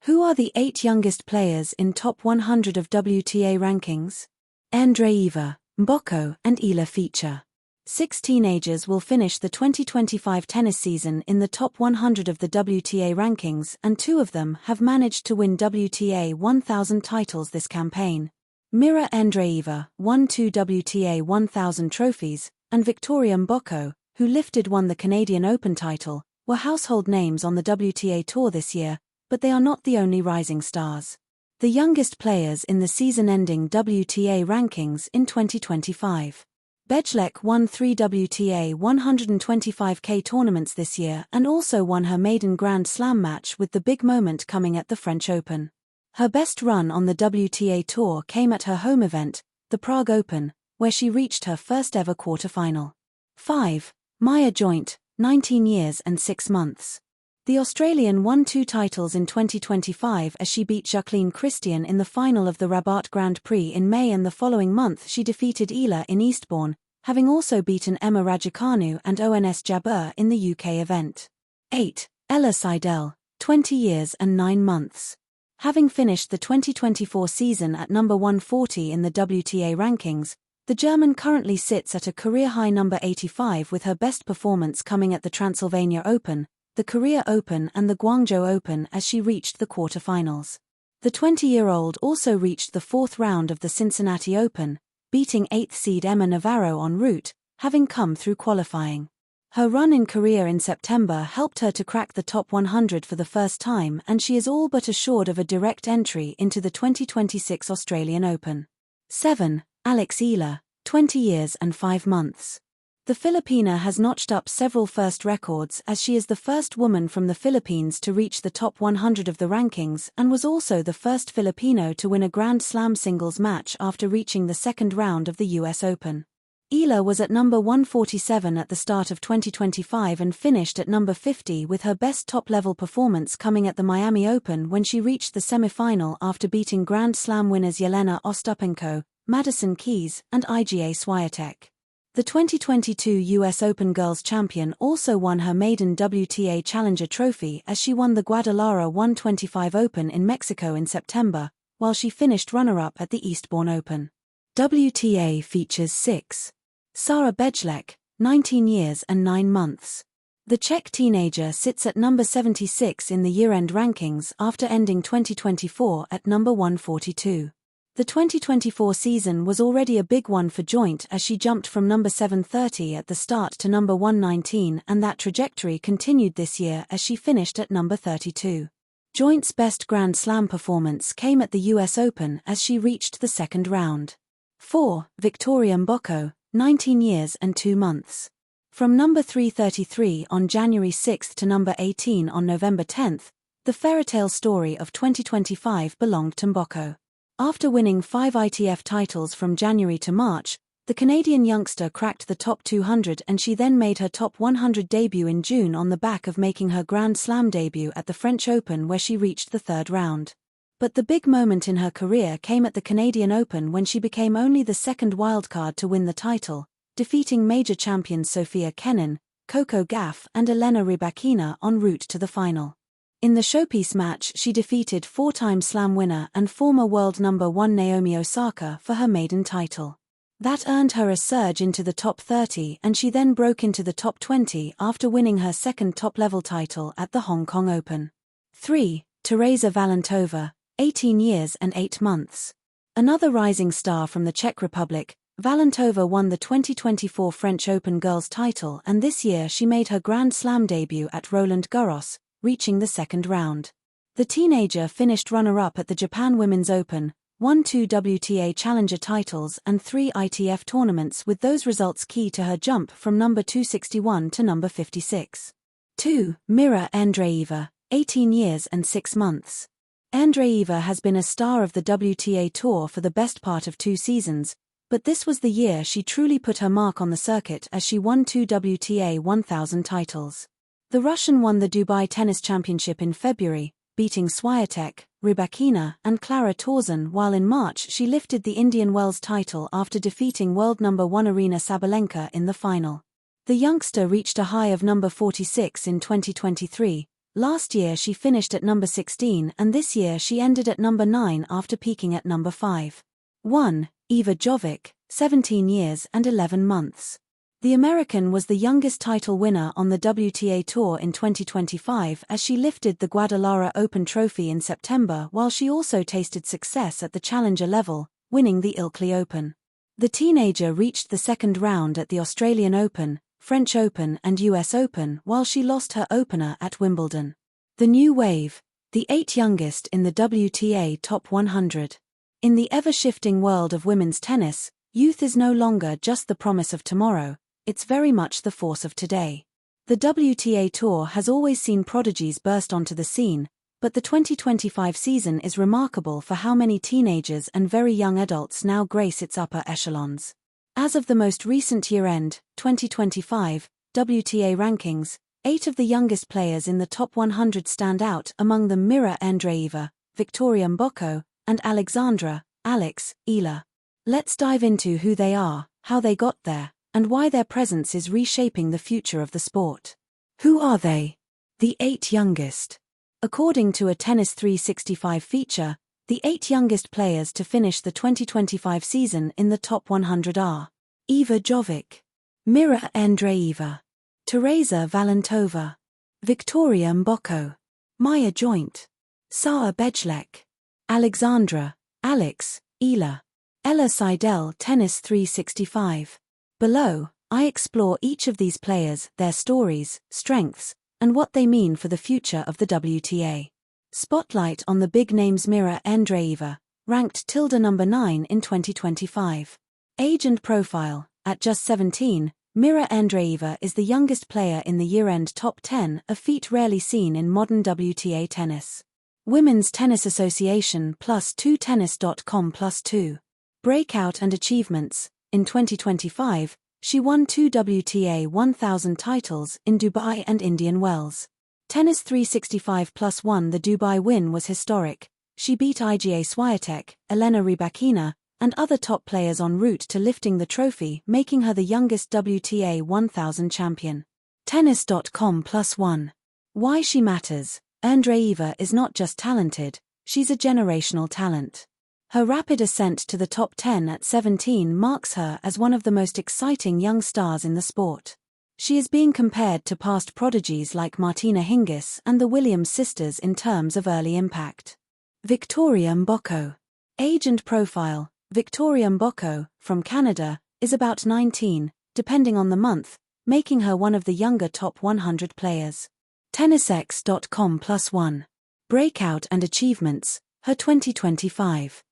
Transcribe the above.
Who are the 8 youngest players in top 100 of WTA rankings? Andreeva, Mboko, and Eala feature. 6 teenagers will finish the 2025 tennis season in the top 100 of the WTA rankings, and 2 of them have managed to win WTA 1000 titles this campaign. Mirra Andreeva won 2 WTA 1000 trophies, and Victoria Mboko, who won the Canadian Open title, were household names on the WTA Tour this year, but they are not the only rising stars. The youngest players in the season-ending WTA rankings in 2025. Bejlek won 3 WTA 125K tournaments this year and also won her maiden Grand Slam match, with the big moment coming at the French Open. Her best run on the WTA Tour came at her home event, the Prague Open, where she reached her first ever quarterfinal. 5. Maya Joint, 19 years and 6 months. The Australian won 2 titles in 2025 as she beat Jacqueline Christian in the final of the Rabat Grand Prix in May, and the following month she defeated Eala in Eastbourne, having also beaten Emma Raducanu and ONS Jabeur in the UK event. 8. Ella Seidel, 20 years and 9 months. Having finished the 2024 season at number 140 in the WTA rankings, the German currently sits at a career-high number 85, with her best performance coming at the Transylvania Open, the Korea Open and the Guangzhou Open as she reached the quarterfinals. The 20-year-old also reached the 4th round of the Cincinnati Open, beating 8th seed Emma Navarro en route, having come through qualifying. Her run in Korea in September helped her to crack the top 100 for the first time, and she is all but assured of a direct entry into the 2026 Australian Open. 7. Alex Eala, 20 years and 5 months. The Filipina has notched up several first records, as she is the first woman from the Philippines to reach the top 100 of the rankings and was also the first Filipino to win a Grand Slam singles match after reaching the 2nd round of the US Open. Eala was at number 147 at the start of 2025 and finished at number 50, with her best top-level performance coming at the Miami Open when she reached the semi-final after beating Grand Slam winners Jelena Ostapenko, Madison Keys, and Iga Swiatek. The 2022 US Open Girls Champion also won her maiden WTA Challenger Trophy as she won the Guadalajara 125 Open in Mexico in September, while she finished runner-up at the Eastbourne Open. WTA features 6. Sara Bejlek, 19 years and 9 months. The Czech teenager sits at number 76 in the year-end rankings after ending 2024 at number 142. The 2024 season was already a big one for Joint as she jumped from number 730 at the start to number 119, and that trajectory continued this year as she finished at number 32. Joint's best Grand Slam performance came at the US Open as she reached the 2nd round. 4. Victoria Mboko, 19 years and 2 months. From number 333 on January 6 to number 18 on November 10, the fairytale story of 2025 belonged to Mboko. After winning 5 ITF titles from January to March, the Canadian youngster cracked the top 200, and she then made her top 100 debut in June on the back of making her Grand Slam debut at the French Open, where she reached the 3rd round. But the big moment in her career came at the Canadian Open when she became only the 2nd wildcard to win the title, defeating major champions Sofia Kenin, Coco Gauff and Elena Rybakina en route to the final. In the showpiece match she defeated 4-time Slam winner and former world number 1 Naomi Osaka for her maiden title. That earned her a surge into the top 30, and she then broke into the top 20 after winning her 2nd top-level title at the Hong Kong Open. 3. Tereza Valentova, 18 years and 8 months. Another rising star from the Czech Republic, Valentova won the 2024 French Open Girls title, and this year she made her Grand Slam debut at Roland Garros, reaching the 2nd round. The teenager finished runner-up at the Japan Women's Open, won 2 WTA Challenger titles and 3 ITF tournaments, with those results key to her jump from number 261 to number 56. 2. Mirra Andreeva, 18 years and 6 months. Andreeva has been a star of the WTA Tour for the best part of 2 seasons, but this was the year she truly put her mark on the circuit as she won 2 WTA 1000 titles. The Russian won the Dubai Tennis Championship in February, beating Swiatek, Rybakina, and Clara Tauson, while in March she lifted the Indian Wells title after defeating world number 1 Aryna Sabalenka in the final. The youngster reached a high of number 46 in 2023, Last year she finished at number 16 and this year she ended at number 9 after peaking at number 5. 1. Eva Jovic, 17 years and 11 months. The American was the youngest title winner on the WTA Tour in 2025 as she lifted the Guadalajara Open trophy in September, while she also tasted success at the challenger level, winning the Ilkley Open. The teenager reached the second round at the Australian Open, French Open and US Open, while she lost her opener at Wimbledon. The new wave, the 8 youngest in the WTA Top 100. In the ever-shifting world of women's tennis, youth is no longer just the promise of tomorrow, it's very much the force of today. The WTA Tour has always seen prodigies burst onto the scene, but the 2025 season is remarkable for how many teenagers and very young adults now grace its upper echelons. As of the most recent year-end, 2025, WTA Rankings, 8 of the youngest players in the top 100 stand out, among them Mirra Andreeva, Victoria Mboko, and Alex Eala. Let's dive into who they are, how they got there, and why their presence is reshaping the future of the sport. Who are they? The 8 youngest. According to a Tennis 365 feature, the 8 youngest players to finish the 2025 season in the top 100 are Eva Jovic, Mirra Andreeva, Teresa Valentova, Victoria Mboko, Maya Joint, Sara Bejlek, Alex Eala, Ella Seidel. Tennis 365. Below, I explore each of these players, their stories, strengths, and what they mean for the future of the WTA. Spotlight on the big names. Mirra Andreeva, ranked number 9 in 2025. Age and profile. At just 17, Mirra Andreeva is the youngest player in the year-end top 10, a feat rarely seen in modern WTA tennis. Women's Tennis Association +2 Tennis.com +2. Breakout and achievements. In 2025, she won 2 WTA 1000 titles in Dubai and Indian Wells. Tennis 365 +1. The Dubai win was historic. She beat Iga Swiatek, Elena Rybakina, and other top players en route to lifting the trophy, making her the youngest WTA 1000 champion. Tennis.com +1. Why she matters. Andreeva is not just talented, she's a generational talent. Her rapid ascent to the top 10 at 17 marks her as one of the most exciting young stars in the sport. She is being compared to past prodigies like Martina Hingis and the Williams sisters in terms of early impact. Victoria Mboko. Age and profile. Victoria Mboko, from Canada, is about 19, depending on the month, making her one of the younger top 100 players. TennisX.com +1. Breakout and achievements. Her 2025